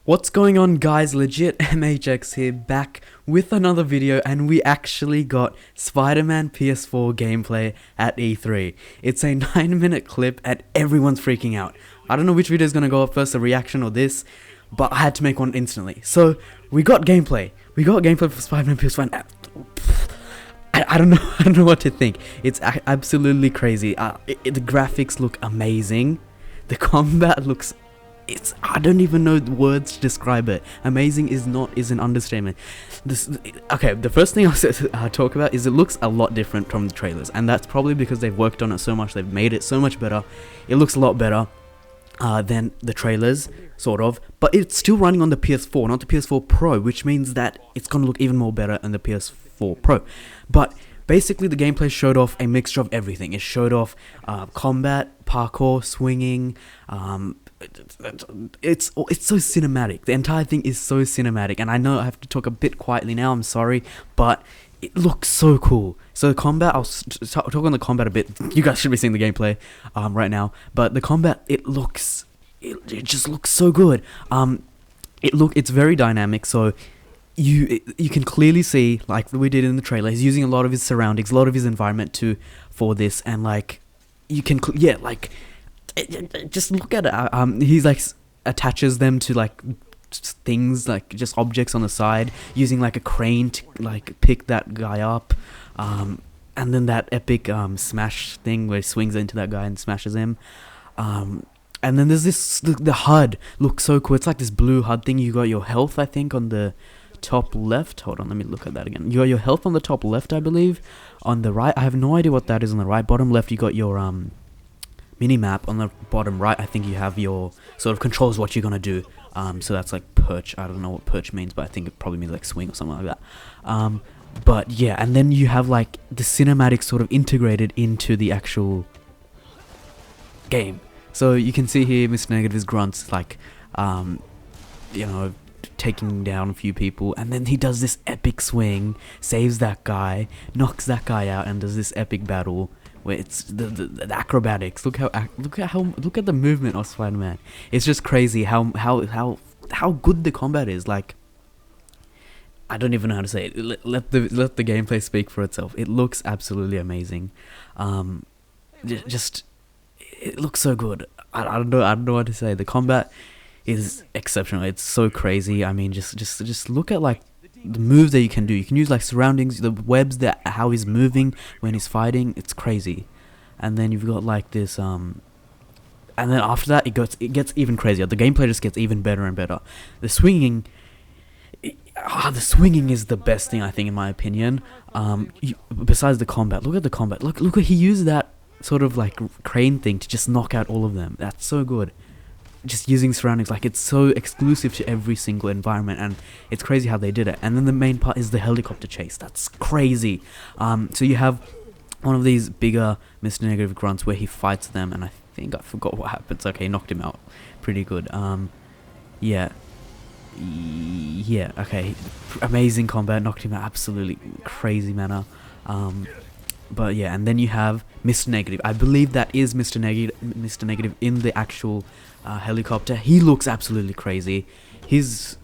What's going on, guys? LegitMHx here, back with another video, and we actually got Spider-Man PS4 gameplay at E3. It's a 9-minute clip and everyone's freaking out. I don't know which video is going to go up first, a reaction or this, but I had to make one instantly. So, we got gameplay. We got gameplay for Spider-Man PS4 and I don't know what to think. It's absolutely crazy. The graphics look amazing. The combat looks... I don't even know words to describe it. Amazing is an understatement. Okay, the first thing I'll talk about is it looks a lot different from the trailers, and that's probably because they've worked on it so much. They've made it so much better. It looks a lot better than the trailers, sort of, but it's still running on the PS4, not the PS4 Pro, which means that it's gonna look even more better on the PS4 Pro. But basically, the gameplay showed off a mixture of everything. It showed off combat, parkour, swinging. It's so cinematic. The entire thing is so cinematic, and I know I have to talk a bit quietly now. I'm sorry, but it looks so cool. So the combat, I'll talk on the combat a bit. You guys should be seeing the gameplay right now. But the combat, it just looks so good. It's very dynamic. So you can clearly see, like we did in the trailer, he's using a lot of his surroundings, a lot of his environment for this, and like you can just look at it. He's like attaches them to like things, like just objects on the side, using like a crane to like pick that guy up, and then that epic smash thing where he swings into that guy and smashes him. And then there's this, the HUD looks so cool. It's like this blue HUD thing. You got your health, I think, on the top left. Hold on, let me look at that again. You got your health on the top left, I believe. On the right, I have no idea what that is. On the right bottom left, you got your mini-map. On the bottom right, I think you have your sort of controls what you're gonna do. So that's like perch. I don't know what perch means, but I think it probably means like swing or something like that. But yeah, and then you have like the cinematic sort of integrated into the actual game. So you can see here Mr. Negative's grunts, like, you know, taking down a few people, and then he does this epic swing, saves that guy, knocks that guy out, and does this epic battle where it's the acrobatics. Look at the movement of Spider-Man. It's just crazy how good the combat is. Like, I don't even know how to say it. Let the gameplay speak for itself. It looks absolutely amazing. Just it looks so good. I don't know what to say. The combat is exceptional. It's so crazy. I mean, just look at like the moves that you can do. You can use like surroundings, the webs, how he's moving when he's fighting. It's crazy. And then you've got like this and then after that it gets even crazier. The gameplay just gets even better and better. The swinging is the best thing, I think, in my opinion. Besides the combat, look at the combat. Look what he used, that sort of like crane thing to just knock out all of them. That's so good. Just using surroundings, like it's so exclusive to every single environment, and it's crazy how they did it. And then the main part is the helicopter chase. That's crazy. So you have one of these bigger Mr. Negative grunts where he fights them, and I think I forgot what happens. Okay, knocked him out. Pretty good. Yeah, okay. Amazing combat, knocked him out, absolutely crazy manner. But yeah, and then you have Mr. Negative. I believe that is Mr. Negative in the actual helicopter. He looks absolutely crazy. His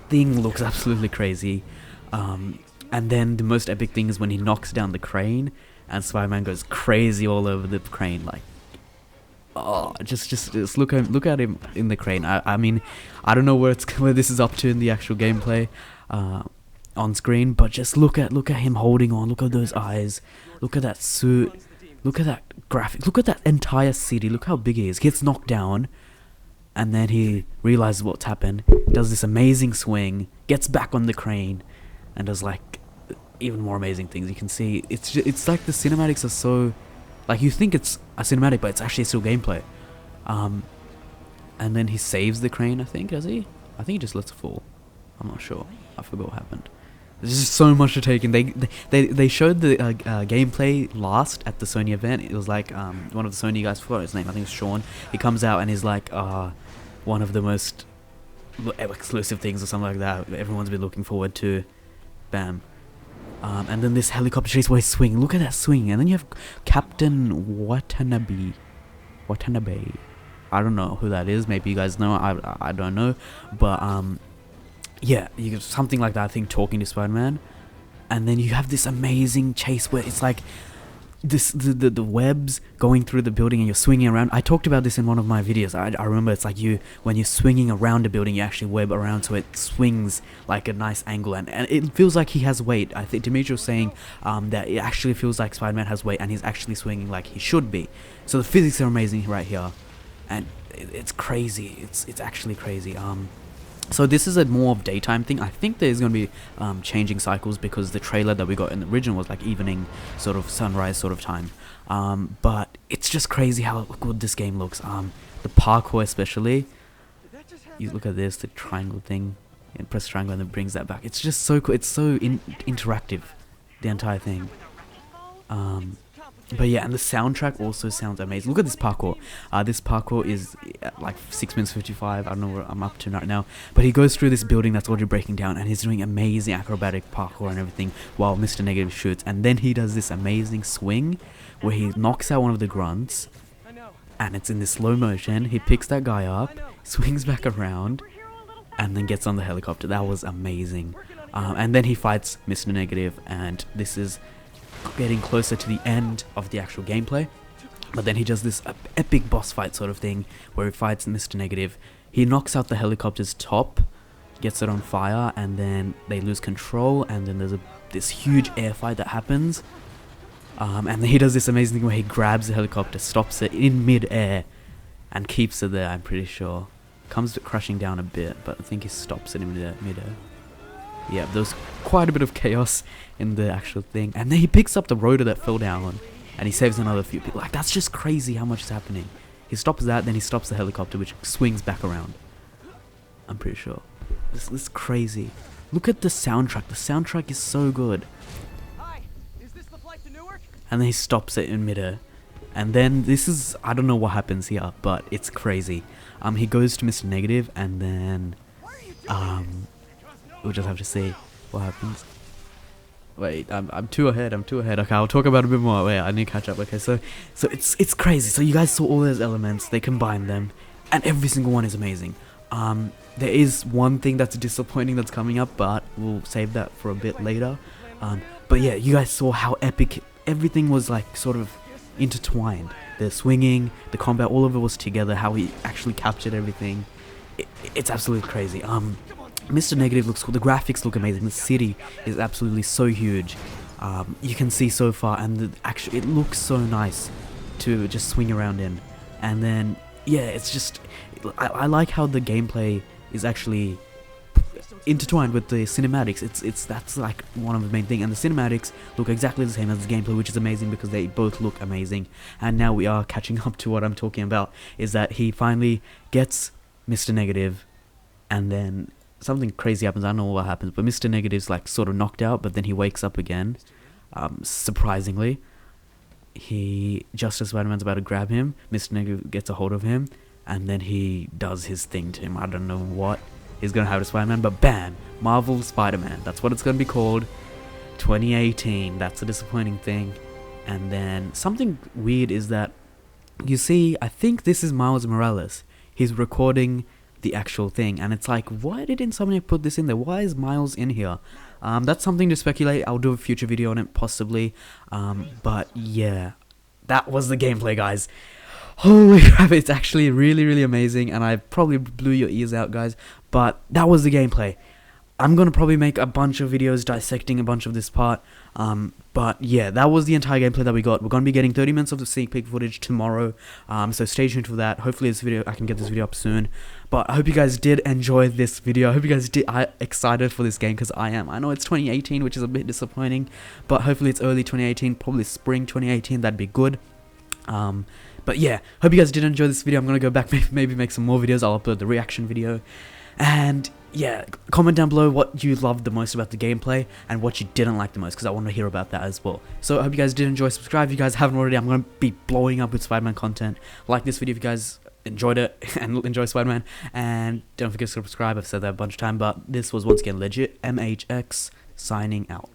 thing looks absolutely crazy. And then the most epic thing is when he knocks down the crane and Spider-Man goes crazy all over the crane. Like, oh, just look at him in the crane. I mean, I don't know where this is up to in the actual gameplay on screen, but just look at him holding on. Look at those eyes. Look at that suit. Look at that graphic. Look at that entire city. Look how big he is. He gets knocked down, and then he realizes what's happened. Does this amazing swing. Gets back on the crane, and does like even more amazing things. You can see it's like the cinematics are so, like, you think it's a cinematic, but it's actually still gameplay. And then he saves the crane. I think, does he? I think he just lets it fall. I'm not sure. I forgot what happened. There's just so much to take in. They showed the gameplay last at the Sony event. It was like one of the Sony guys, I forgot his name, I think it's Sean. He comes out and he's like, one of the most exclusive things or something like that everyone's been looking forward to. Bam. And then this helicopter chase where he's swinging. Look at that swing. And then you have Captain Watanabe. I don't know who that is. Maybe you guys know. I don't know. But yeah, you get something like that. I think talking to Spider-Man, and then you have this amazing chase where it's like the webs going through the building and you're swinging around. I talked about this in one of my videos. I remember it's like when you're swinging around a building, you actually web around so it swings like a nice angle, and it feels like he has weight. I think Dimitri was saying that it actually feels like Spider-Man has weight and he's actually swinging like he should be. So the physics are amazing right here, and it's crazy. It's actually crazy. So this is a more of daytime thing. I think there's going to be changing cycles because the trailer that we got in the original was like evening, sort of sunrise sort of time. But it's just crazy how good this game looks. The parkour especially. You look at this, the triangle thing, and press triangle and it brings that back. It's just so cool. It's so interactive, the entire thing. But yeah, and the soundtrack also sounds amazing. Look at this parkour. This parkour is like 6 minutes 55. I don't know what I'm up to right now. But he goes through this building that's already breaking down, and he's doing amazing acrobatic parkour and everything while Mr. Negative shoots. And then he does this amazing swing where he knocks out one of the grunts, and it's in this slow motion. He picks that guy up, swings back around, and then gets on the helicopter. That was amazing. And then he fights Mr. Negative, and this is getting closer to the end of the actual gameplay, but then he does this epic boss fight sort of thing where he fights Mr. Negative. He knocks out the helicopter's top, gets it on fire, and then they lose control, and then there's this huge air fight that happens, and then he does this amazing thing where he grabs the helicopter, stops it in mid-air, and keeps it there. I'm pretty sure comes crashing down a bit, but I think he stops it in mid-air. Yeah, there's quite a bit of chaos in the actual thing. And then he picks up the rotor that fell down, and he saves another few people. Like, that's just crazy how much is happening. He stops that, then he stops the helicopter, which swings back around. I'm pretty sure. This is crazy. Look at the soundtrack. The soundtrack is so good. Hi, is this the flight to Newark? And then he stops it in midair. And then this is, I don't know what happens here, but it's crazy. He goes to Mr. Negative, and then we'll just have to see what happens. Wait, I'm too ahead. Okay, I'll talk about it a bit more. Wait, I need to catch up. Okay, so it's crazy. So you guys saw all those elements. They combine them, and every single one is amazing. There is one thing that's disappointing that's coming up, but we'll save that for a bit later. But yeah, you guys saw how epic everything was, like sort of intertwined. The swinging, the combat, all of it was together. How he actually captured everything. It's absolutely crazy. Mr. Negative looks cool. The graphics look amazing. The city is absolutely so huge. You can see so far, and it looks so nice to just swing around in. And then yeah, it's just I like how the gameplay is actually intertwined with the cinematics. That's like one of the main thing, and the cinematics look exactly the same as the gameplay, which is amazing because they both look amazing. And now we are catching up to what I'm talking about, is that he finally gets Mr. Negative, and then something crazy happens. I don't know what happens, but Mr. Negative's like sort of knocked out, but then he wakes up again. Surprisingly, just as Spider-Man's about to grab him, Mr. Negative gets a hold of him, and then he does his thing to him. I don't know what he's gonna have to Spider-Man, but bam, Marvel Spider-Man. That's what it's gonna be called. 2018. That's a disappointing thing. And then something weird is that you see, I think this is Miles Morales. He's recording the actual thing, and it's like, why did Insomniac put this in there? Why is Miles in here? That's something to speculate. I'll do a future video on it possibly. But yeah, that was the gameplay, guys. Holy crap, it's actually really amazing, and I probably blew your ears out, guys, but that was the gameplay. I'm gonna probably make a bunch of videos dissecting a bunch of this part, but yeah, that was the entire gameplay that we got. We're gonna be getting 30 minutes of the sneak peek footage tomorrow, so stay tuned for that. Hopefully I can get this video up soon. But I hope you guys did enjoy this video. I hope you guys are excited for this game, because I am. I know it's 2018, which is a bit disappointing, but hopefully it's early 2018, probably spring 2018. That'd be good. But yeah, hope you guys did enjoy this video. I'm gonna go back, maybe make some more videos. I'll upload the reaction video. And yeah, comment down below what you loved the most about the gameplay and what you didn't like the most, because I want to hear about that as well. So I hope you guys did enjoy. Subscribe if you guys haven't already. I'm going to be blowing up with Spider-Man content. Like this video if you guys enjoyed it and enjoy Spider-Man. And don't forget to subscribe. I've said that a bunch of times. But this was once again LegitMHx signing out.